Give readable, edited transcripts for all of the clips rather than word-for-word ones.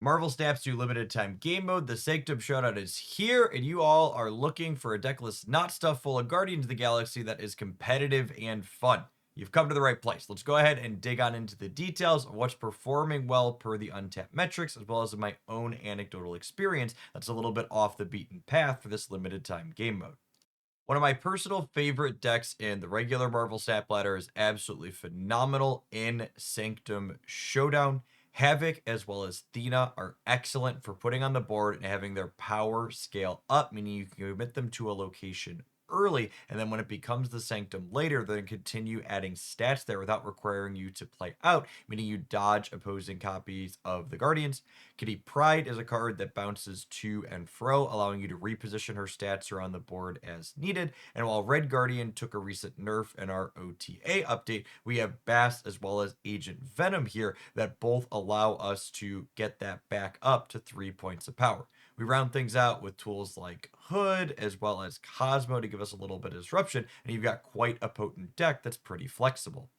Marvel Snaps 2 limited time game mode. The Sanctum Showdown is here, and you all are looking for a deck list not stuffed full of Guardians of the Galaxy that is competitive and fun. You've come to the right place. Let's go ahead and dig on into the details of what's performing well per the untapped metrics, as well as my own anecdotal experience that's a little bit off the beaten path for this limited time game mode. One of my personal favorite decks in the regular Marvel Stat Ladder is absolutely phenomenal in Sanctum Showdown. Havoc as well as Thena are excellent for putting on the board and having their power scale up, meaning you can commit them to a location early, and then when it becomes the Sanctum later, then continue adding stats there without requiring you to play out, meaning you dodge opposing copies of the Guardians. Kitty Pryde is a card that bounces to and fro, allowing you to reposition her stats around the board as needed. And while Red Guardian took a recent nerf in our OTA update, we have Bass as well as Agent Venom here that both allow us to get that back up to 3 points of power. We round things out with tools like Hood as well as Cosmo to give us a little bit of disruption, and you've got quite a potent deck that's pretty flexible.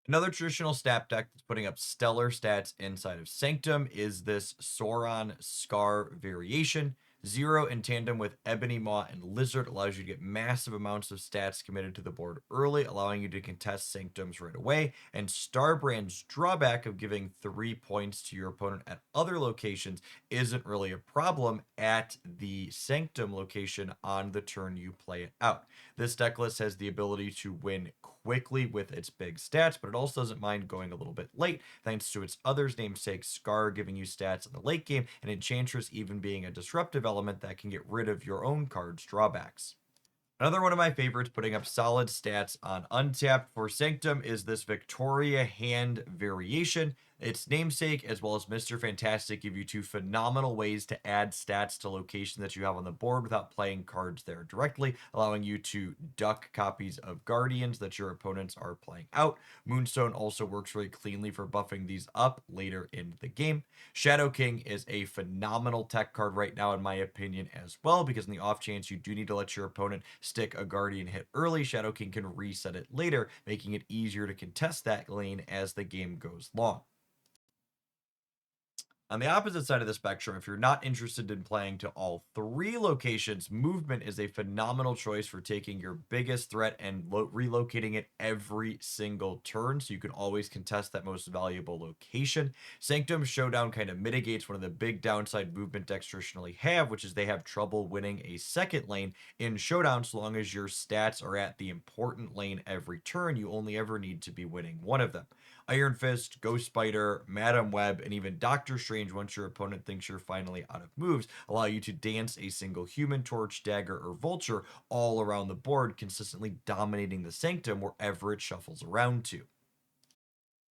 Another traditional stat deck that's putting up stellar stats inside of Sanctum is this Sauron Scar variation. Zero in tandem with Ebony Maw and Lizard allows you to get massive amounts of stats committed to the board early, allowing you to contest Sanctums right away. And Starbrand's drawback of giving 3 points to your opponent at other locations isn't really a problem at the Sanctum location on the turn you play it out. This deck list has the ability to win quickly with its big stats, but it also doesn't mind going a little bit late, thanks to its other's namesake Scar giving you stats in the late game, and Enchantress even being a disruptive element that can get rid of your own card's drawbacks. Another one of my favorites putting up solid stats on Untapped for Sanctum is this Victoria Hand variation. Its namesake, as well as Mr. Fantastic, give you two phenomenal ways to add stats to locations that you have on the board without playing cards there directly, allowing you to duck copies of Guardians that your opponents are playing out. Moonstone also works really cleanly for buffing these up later in the game. Shadow King is a phenomenal tech card right now, in my opinion, as well, because in the off chance you do need to let your opponent stick a Guardian hit early, Shadow King can reset it later, making it easier to contest that lane as the game goes long. On the opposite side of the spectrum, if you're not interested in playing to all three locations, movement is a phenomenal choice for taking your biggest threat and relocating it every single turn, so you can always contest that most valuable location. Sanctum Showdown kind of mitigates one of the big downside movement decks traditionally have, which is they have trouble winning a second lane in Showdown. So long as your stats are at the important lane every turn, you only ever need to be winning one of them. Iron Fist, Ghost Spider, Madam Web, and even Doctor Strange, once your opponent thinks you're finally out of moves, allow you to dance a single Human Torch, Dagger, or Vulture all around the board, consistently dominating the Sanctum wherever it shuffles around to.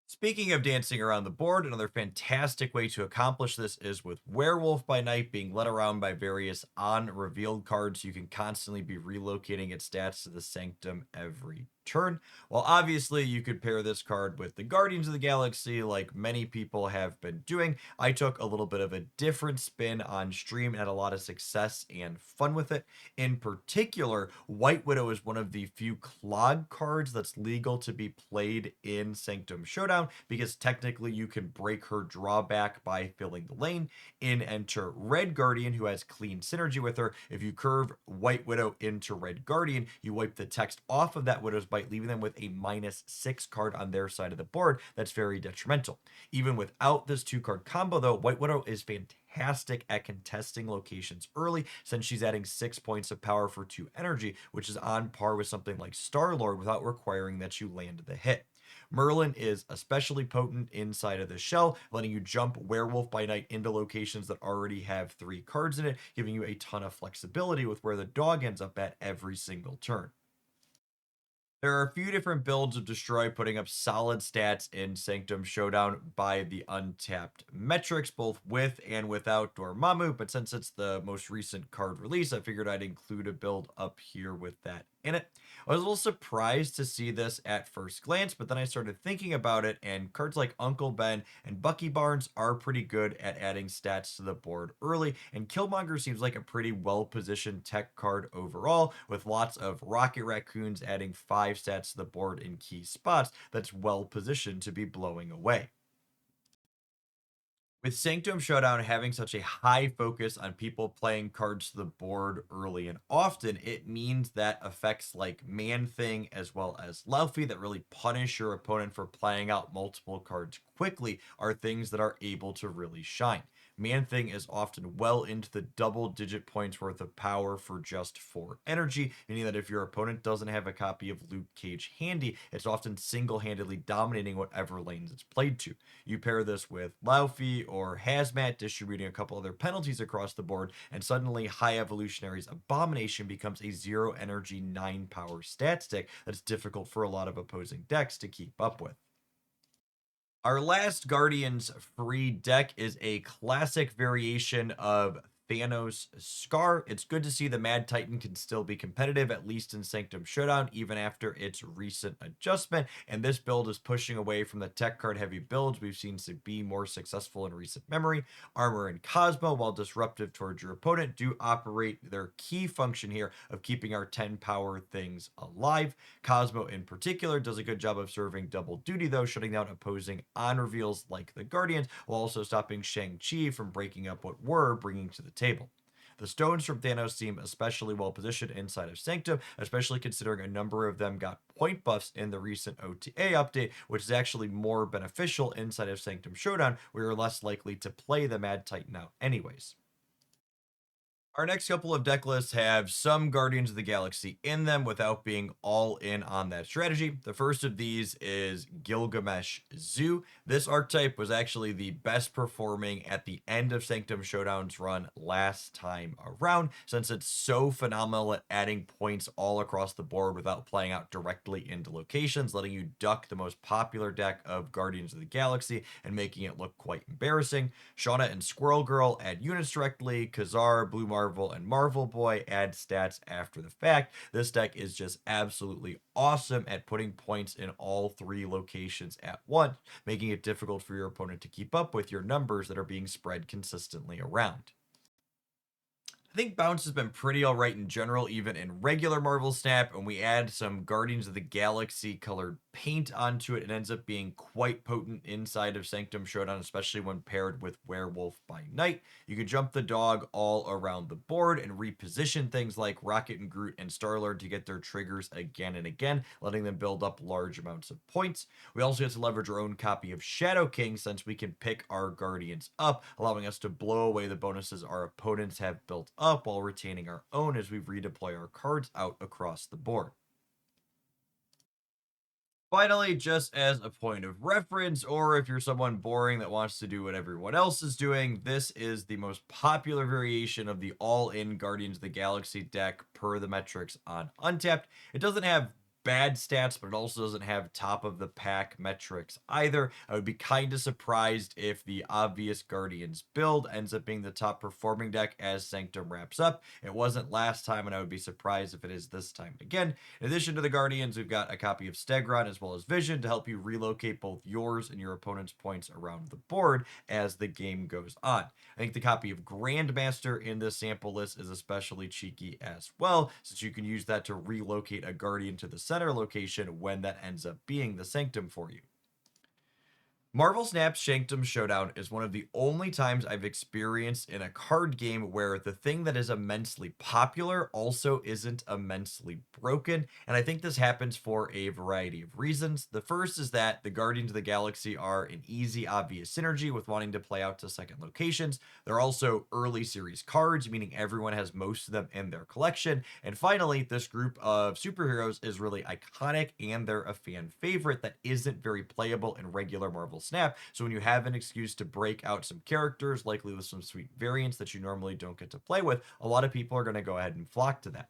Speaking of dancing around the board, another fantastic way to accomplish this is with Werewolf by Night being led around by various on-revealed cards. You can constantly be relocating its stats to the Sanctum every turn. Well, obviously, you could pair this card with the Guardians of the Galaxy like many people have been doing. I took a little bit of a different spin on stream and had a lot of success and fun with it. In particular, White Widow is one of the few clog cards that's legal to be played in Sanctum Showdown because technically you can break her drawback by filling the lane. In enter Red Guardian, who has clean synergy with her. If you curve White Widow into Red Guardian, you wipe the text off of that Widow's Bite, leaving them with a -6 card on their side of the board. That's very detrimental. Even without this two-card combo, though, White Widow is fantastic at contesting locations early, since she's adding 6 points of power for 2 energy, which is on par with something like Star-Lord without requiring that you land the hit. Merlin is especially potent inside of the shell, letting you jump Werewolf by Night into locations that already have 3 cards in it, giving you a ton of flexibility with where the dog ends up at every single turn. There are a few different builds of Destroy putting up solid stats in Sanctum Showdown by the untapped metrics, both with and without Dormammu, but since it's the most recent card release, I figured I'd include a build up here with that in it. I was a little surprised to see this at first glance, but then I started thinking about it, and cards like Uncle Ben and Bucky Barnes are pretty good at adding stats to the board early, and Killmonger seems like a pretty well-positioned tech card overall, with lots of Rocket Raccoons adding 5 stats to the board in key spots that's well-positioned to be blowing away. With Sanctum Showdown having such a high focus on people playing cards to the board early and often, it means that effects like Man Thing as well as Laufey that really punish your opponent for playing out multiple cards quickly are things that are able to really shine. Man Thing is often well into the double-digit points worth of power for just 4 energy, meaning that if your opponent doesn't have a copy of Luke Cage handy, it's often single-handedly dominating whatever lanes it's played to. You pair this with Laufey or Hazmat distributing a couple other penalties across the board, and suddenly High Evolutionary's Abomination becomes a 0 energy 9 power stat stick that's difficult for a lot of opposing decks to keep up with. Our last Guardians free deck is a classic variation of Thanos Scar. It's good to see the Mad Titan can still be competitive, at least in Sanctum Showdown, even after its recent adjustment. And this build is pushing away from the tech card heavy builds we've seen to be more successful in recent memory. Armor and Cosmo, while disruptive towards your opponent, do operate their key function here of keeping our 10 power things alive. Cosmo in particular does a good job of serving double duty, though, shutting down opposing on reveals like the Guardians, while also stopping Shang-Chi from breaking up what we're bringing to the table. The stones from Thanos seem especially well positioned inside of Sanctum, especially considering a number of them got point buffs in the recent OTA update, which is actually more beneficial inside of Sanctum Showdown, where you're less likely to play the Mad Titan out anyways. Our next couple of deck lists have some Guardians of the Galaxy in them without being all in on that strategy. The first of these is Gilgamesh Zoo. This archetype was actually the best performing at the end of Sanctum Showdown's run last time around, since it's so phenomenal at adding points all across the board without playing out directly into locations, letting you duck the most popular deck of Guardians of the Galaxy and making it look quite embarrassing. Shauna and Squirrel Girl add units directly. Khazar, Blue Marvel, and Marvel Boy add stats after the fact. This deck is just absolutely awesome at putting points in all 3 locations at once, making it difficult for your opponent to keep up with your numbers that are being spread consistently around. I think Bounce has been pretty alright in general, even in regular Marvel Snap, and we add some Guardians of the Galaxy colored paint onto it. It ends up being quite potent inside of Sanctum Showdown, especially when paired with Werewolf by Night. You can jump the dog all around the board and reposition things like Rocket and Groot and Star-Lord to get their triggers again and again, letting them build up large amounts of points. We also get to leverage our own copy of Shadow King, since we can pick our Guardians up, allowing us to blow away the bonuses our opponents have built up while retaining our own as we redeploy our cards out across the board. Finally, just as a point of reference, or if you're someone boring that wants to do what everyone else is doing, this is the most popular variation of the all-in Guardians of the Galaxy deck per the metrics on Untapped. It doesn't have bad stats, but it also doesn't have top of the pack metrics either. I would be kind of surprised if the obvious Guardians build ends up being the top performing deck as Sanctum wraps up. It wasn't last time, and I would be surprised if it is this time again. In addition to the Guardians, we've got a copy of Stegron as well as Vision to help you relocate both yours and your opponent's points around the board as the game goes on. I think the copy of Grandmaster in this sample list is especially cheeky as well, since you can use that to relocate a Guardian to the center location when that ends up being the Sanctum for you. Marvel Snap's Sanctum Showdown is one of the only times I've experienced in a card game where the thing that is immensely popular also isn't immensely broken, and I think this happens for a variety of reasons. The first is that the Guardians of the Galaxy are an easy, obvious synergy with wanting to play out to second locations. They're also early series cards, meaning everyone has most of them in their collection. And finally, this group of superheroes is really iconic, and they're a fan favorite that isn't very playable in regular Marvel Snap. So when you have an excuse to break out some characters, likely with some sweet variants that you normally don't get to play with, a lot of people are going to go ahead and flock to that.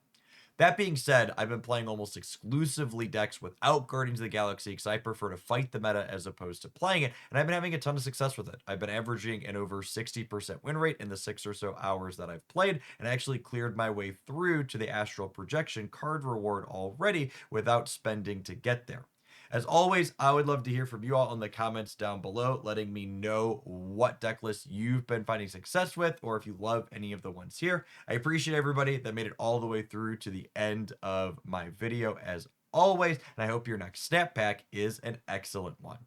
That being said, I've been playing almost exclusively decks without Guardians of the Galaxy because I prefer to fight the meta as opposed to playing it, and I've been having a ton of success with it. I've been averaging an over 60% win rate in the 6 or so hours that I've played, and I actually cleared my way through to the Astral Projection card reward already without spending to get there. As always, I would love to hear from you all in the comments down below, letting me know what deck lists you've been finding success with, or if you love any of the ones here. I appreciate everybody that made it all the way through to the end of my video as always, and I hope your next snap pack is an excellent one.